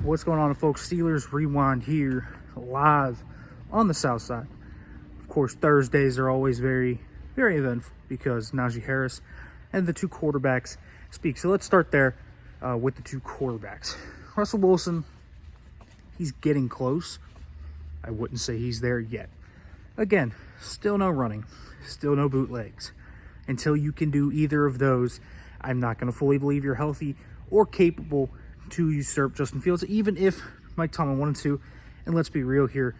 What's going on, folks? Steelers Rewind here, live on the south side. Of course, Thursdays are always very eventful because Najee Harris and the two quarterbacks speak. So let's start there with the two quarterbacks. Russell Wilson, he's getting close. I wouldn't say he's there yet. Again, still no running, still no bootlegs. Until you can do either of those, I'm not going to fully believe you're healthy or capable to usurp Justin Fields, even if Mike Tomlin wanted to. And let's be real here.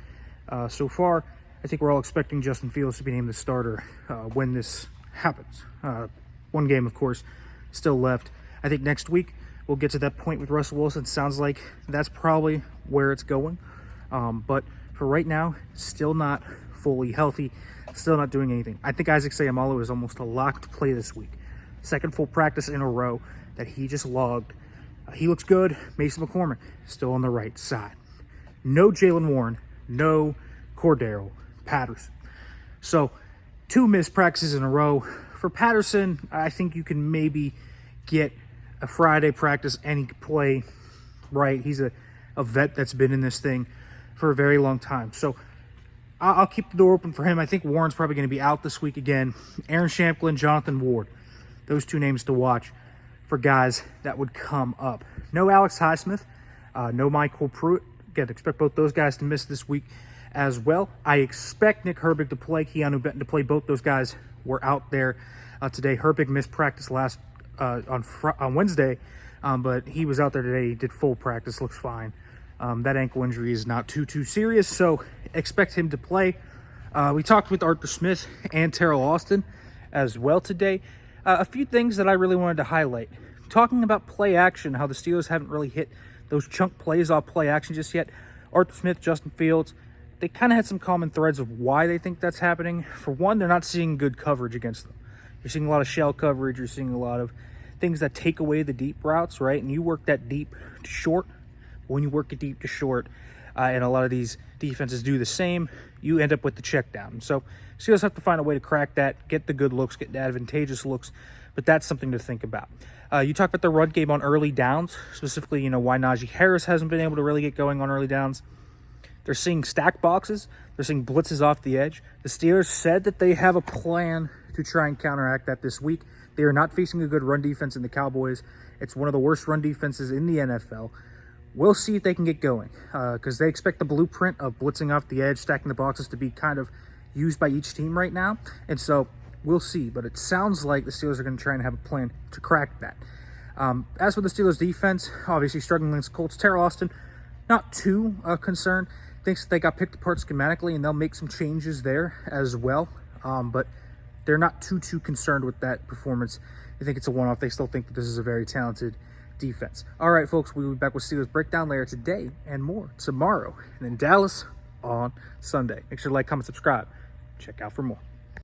So far, I think we're all expecting Justin Fields to be named the starter when this happens. One game, of course, still left. I think next week we'll get to that point with Russell Wilson. Sounds like that's probably where it's going. But for right now, still not fully healthy, still not doing anything. I think Isaac Seumalo is almost a lock to play this week. Second full practice in a row that he just logged. He looks good. Mason McCormick still on the right side. No Jaylen Warren, no Cordero Patterson. So 2 missed practices in a row. For Patterson, I think you can maybe get a Friday practice and he can play right. He's a vet that's been in this thing for a very long time. So I'll keep the door open for him. I think Warren's probably going to be out this week again. Aaron Shamplin, Jonathan Ward. Those 2 names to watch for guys that would come up. No Alex Highsmith, no Michael Pruitt. Again, expect both those guys to miss this week as well. I expect Nick Herbig to play, Keanu Benton to play. Both those guys were out there today. Herbig missed practice on Wednesday, but he was out there today. He did full practice, looks fine. That ankle injury is not too serious, so expect him to play. We talked with Arthur Smith and Terrell Austin as well today. A few things that I really wanted to highlight. Talking about play action, how the Steelers haven't really hit those chunk plays off play action just yet. Arthur Smith, Justin Fields, they kind of had some common threads of why they think that's happening. For one, they're not seeing good coverage against them. You're seeing a lot of shell coverage. You're seeing a lot of things that take away the deep routes, right? And you work that deep to short. When you work it deep to short, and a lot of these defenses do the same, you end up with the check down. So Steelers have to find a way to crack that, get the good looks, get the advantageous looks, but that's something to think about. You talk about the run game on early downs, specifically, why Najee Harris hasn't been able to really get going on early downs. They're seeing stack boxes. They're seeing blitzes off the edge. The Steelers said that they have a plan to try and counteract that this week. They are not facing a good run defense in the Cowboys. It's one of the worst run defenses in the NFL. We'll see if they can get going because they expect the blueprint of blitzing off the edge, stacking the boxes to be kind of used by each team right now. And so we'll see. But it sounds like the Steelers are going to try and have a plan to crack that. As for the Steelers defense, obviously struggling against the Colts. Terrell Austin, not too concerned. Thinks they got picked apart schematically and they'll make some changes there as well. But they're not too concerned with that performance. They think it's a one-off. They still think that this is a very talented defense. All right, folks, we'll be back with Steelers Breakdown later today and more tomorrow. And in Dallas on Sunday. Make sure to like, comment, subscribe. Check out for more.